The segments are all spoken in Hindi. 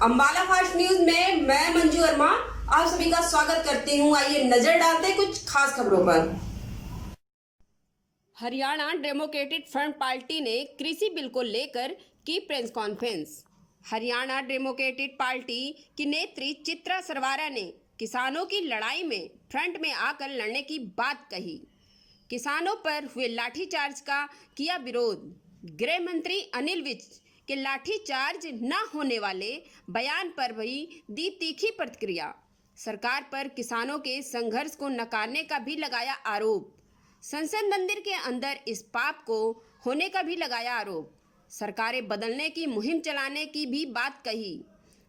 अंबाला फास्ट न्यूज में मैं मंजू वर्मा आप सभी का स्वागत करती हूं। आइए नजर डालते हैं कुछ खास खबरों पर। हरियाणा डेमोक्रेटिक फ्रंट पार्टी ने कृषि बिल को लेकर की press conference. Haryana democratic party की नेत्री चित्रा सरवारा ने किसानों की लड़ाई में फ्रंट में आकर लड़ने की बात कही। किसानों पर हुए लाठीचार्ज का किया विरोध। गृह मंत्री अनिल विज के लाठीचार्ज न होने वाले बयान पर भी दी तीखी प्रतिक्रिया। सरकार पर किसानों के संघर्ष को नकारने का भी लगाया आरोप। संसद मंदिर के अंदर इस पाप को होने का भी लगाया आरोप। सरकारें बदलने की मुहिम चलाने की भी बात कही।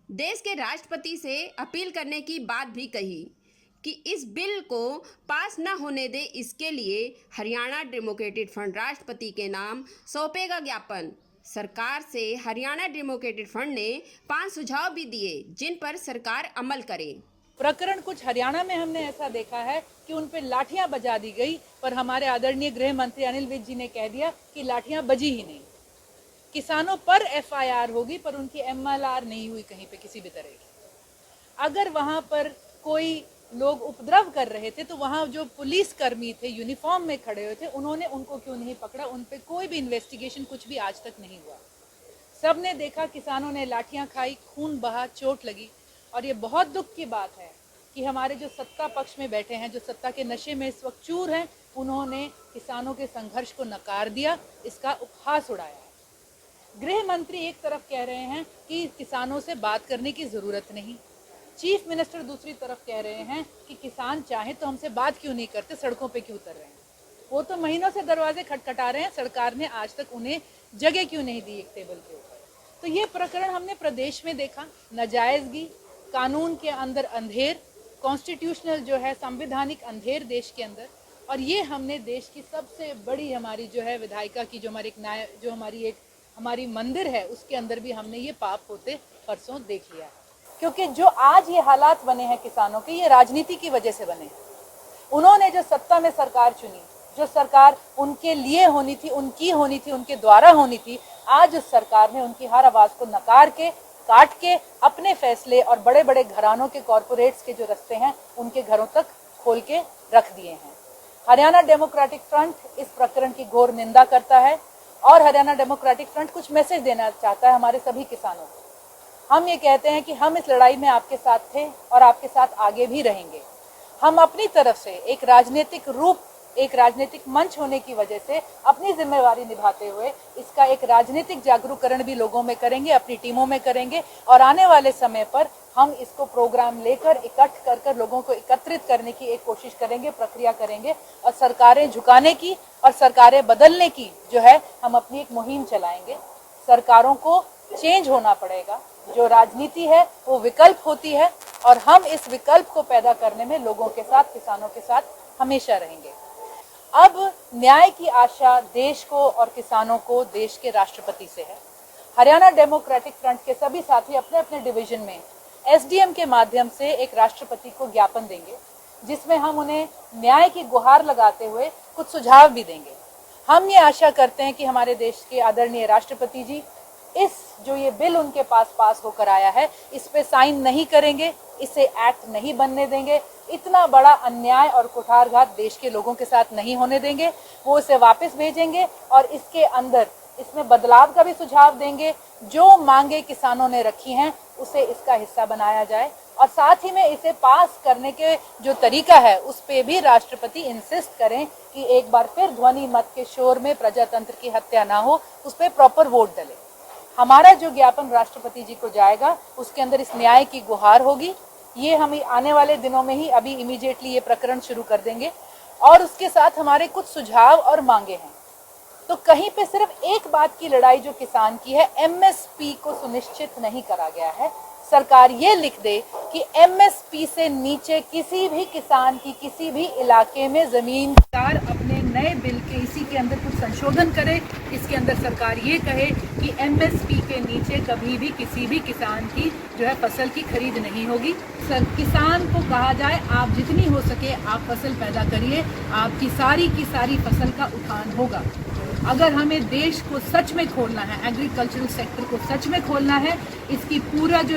देश के राष्ट्रपति से अपील करने की बात भी कही कि इस बिल को पास न होने दे। इसके लिए हरियाणा डेमोक्रेटिक फ्रंट राष्ट्रपति के नाम सौंपेगा ज्ञापन। सरकार से हरियाणा डेमोक्रेटिक फ्रंट ने 5 सुझाव भी दिए जिन पर सरकार अमल करे। प्रकरण कुछ हरियाणा में हमने ऐसा देखा है कि उन पर लाठियां बजा दी गई, पर हमारे आदरणीय गृह मंत्री अनिल विज जी ने कह दिया कि लाठियां बजी ही नहीं। किसानों पर एफआईआर होगी पर उनकी एमएलआर नहीं हुई कहीं पे किसी भी तरह की। अगर वहां पर कोई लोग उपद्रव कर रहे थे तो वहां जो पुलिस कर्मी थे यूनिफॉर्म में खड़े हुए थे, उन्होंने उनको क्यों नहीं पकड़ा? उन पे कोई भी इन्वेस्टिगेशन कुछ भी आज तक नहीं हुआ। सबने देखा किसानों ने लाठियां खाई, खून बहा, चोट लगी। और ये बहुत दुख की बात है कि हमारे जो सत्ता पक्ष में बैठे हैं, जो सत्ता के नशे में इस वक्त चूर हैं, उन्होंने किसानों के संघर्ष को नकार दिया, इसका उपहास उड़ाया है। गृह मंत्री एक तरफ कह रहे हैं कि किसानों से बात करने की जरूरत नहीं, चीफ मिनिस्टर दूसरी तरफ कह रहे हैं कि किसान चाहे तो हमसे बात क्यों नहीं करते, सड़कों पे क्यों उतर रहे हैं। वो तो महीनों से दरवाजे खटखटा रहे हैं, सरकार ने आज तक उन्हें जगह क्यों नहीं दी एक टेबल के ऊपर। तो ये प्रकरण हमने प्रदेश में देखा, नाजायजगी, कानून के अंदर अंधेर, कॉन्स्टिट्यूशनल जो है संवैधानिक अंधेर देश के अंदर। और ये हमने देश की सबसे बड़ी हमारी जो है विधायिका की जो हमारी मंदिर है उसके अंदर भी हमने ये पाप होते परसों देख लिया है। क्योंकि जो आज ये हालात बने हैं किसानों के, ये राजनीति की वजह से बने हैं। उन्होंने जो सत्ता में सरकार चुनी, जो सरकार उनके लिए होनी थी, उनकी होनी थी, उनके द्वारा होनी थी, आज उस सरकार ने उनकी हर आवाज को नकार के, काट के अपने फैसले और बड़े बड़े घरानों के, कॉरपोरेट्स के जो रास्ते हैं उनके घरों तक खोल के रख दिए हैं। हरियाणा डेमोक्रेटिक फ्रंट इस प्रकरण की घोर निंदा करता है और हरियाणा डेमोक्रेटिक फ्रंट कुछ मैसेज देना चाहता है हमारे सभी किसानों को। हम ये कहते हैं कि हम इस लड़ाई में आपके साथ थे और आपके साथ आगे भी रहेंगे। हम अपनी तरफ से एक राजनीतिक रूप, एक राजनीतिक मंच होने की वजह से अपनी जिम्मेवारी निभाते हुए इसका एक राजनीतिक जागरूकरण भी लोगों में करेंगे, अपनी टीमों में करेंगे। और आने वाले समय पर हम इसको प्रोग्राम लेकर इकट्ठ कर लोगों को एकत्रित करने की एक कोशिश करेंगे, प्रक्रिया करेंगे और सरकारें झुकाने की और सरकारें बदलने की जो है हम अपनी एक मुहिम चलाएंगे। सरकारों को चेंज होना पड़ेगा। जो राजनीति है वो विकल्प होती है और हम इस विकल्प को पैदा करने में लोगों के साथ, किसानों के साथ हमेशा रहेंगे। अब न्याय की आशा देश को और किसानों को देश के राष्ट्रपति से है। हरियाणा डेमोक्रेटिक फ्रंट के सभी साथी अपने अपने डिवीजन में एसडीएम के माध्यम से एक राष्ट्रपति को ज्ञापन देंगे, जिसमें हम उन्हें न्याय की गुहार लगाते हुए कुछ सुझाव भी देंगे। हम ये आशा करते हैं कि हमारे देश के आदरणीय राष्ट्रपति जी इस जो ये बिल उनके पास होकर आया है, इस पे साइन नहीं करेंगे, इसे एक्ट नहीं बनने देंगे। इतना बड़ा अन्याय और कुठारघात देश के लोगों के साथ नहीं होने देंगे। वो इसे वापस भेजेंगे और इसके अंदर इसमें बदलाव का भी सुझाव देंगे। जो मांगे किसानों ने रखी हैं उसे इसका हिस्सा बनाया जाए और साथ ही में इसे पास करने के जो तरीका है उस पे भी राष्ट्रपति इंसिस्ट करें कि एक बार फिर ध्वनि मत के शोर में प्रजातंत्र की हत्या ना हो, उस पर प्रॉपर वोट डले। हमारा जो ज्ञापन राष्ट्रपति जी को जाएगा उसके अंदर इस न्याय की गुहार होगी। ये हम आने वाले दिनों में ही अभी इमीडिएटली ये प्रकरण शुरू कर देंगे और उसके साथ हमारे कुछ सुझाव और मांगे हैं। तो कहीं पे सिर्फ एक बात की लड़ाई जो किसान की है, एमएसपी को सुनिश्चित नहीं करा गया है। सरकार ये लिख दे कि एमएसपी से नीचे किसी भी किसान की किसी भी इलाके में जमीन, सरकार अपने नए बिल के इसी के अंदर कुछ संशोधन करे। इसके अंदर सरकार ये कहे कि एमएसपी के नीचे कभी भी किसी भी किसान की जो है फसल की खरीद नहीं होगी। किसान को कहा जाए आप जितनी हो सके आप फसल पैदा करिए, आपकी सारी की सारी फसल का उठान होगा। अगर हमें देश को सच में खोलना है, एग्रीकल्चरल सेक्टर को सच में खोलना है, इसकी पूरा जो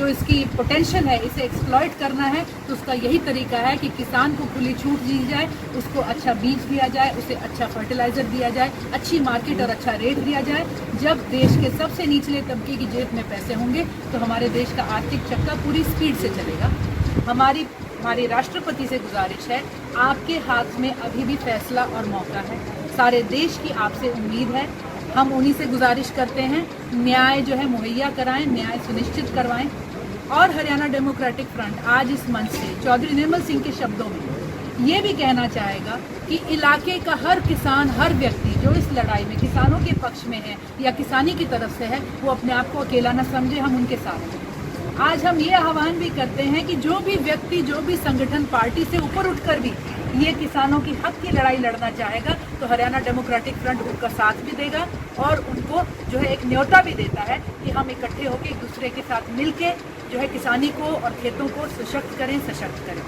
इसकी पोटेंशियल है इसे एक्सप्लॉइट करना है, तो उसका यही तरीका है कि किसान को खुली छूट दी जाए, उसको अच्छा बीज दिया जाए, उसे अच्छा फर्टिलाइजर दिया जाए, अच्छी मार्केट और अच्छा रेट दिया जाए। जब देश के सबसे निचले तबके की जेब में पैसे होंगे तो हमारे देश का आर्थिक चक्का पूरी स्पीड से चलेगा। हमारे राष्ट्रपति से गुजारिश है, आपके हाथ में अभी भी फैसला और मौका है। सारे देश की आपसे उम्मीद है, हम उन्हीं से गुजारिश करते हैं, न्याय जो है मुहैया कराएं, न्याय सुनिश्चित करवाएं। और हरियाणा डेमोक्रेटिक फ्रंट आज इस मंच से चौधरी निर्मल सिंह के शब्दों में ये भी कहना चाहेगा कि इलाके का हर किसान, हर व्यक्ति जो इस लड़ाई में किसानों के पक्ष में है या किसानी की तरफ से है, वो अपने आप को अकेला न समझे, हम उनके साथ हैं। आज हम ये आह्वान भी करते हैं कि जो भी व्यक्ति, जो भी संगठन पार्टी से ऊपर उठकर भी ये किसानों की हक की लड़ाई लड़ना चाहेगा, तो हरियाणा डेमोक्रेटिक फ्रंट उनका साथ भी देगा और उनको जो है एक न्योता भी देता है कि हम इकट्ठे होकर एक दूसरे के साथ मिलके जो है किसानी को और खेतों को सशक्त करें, सशक्त करें।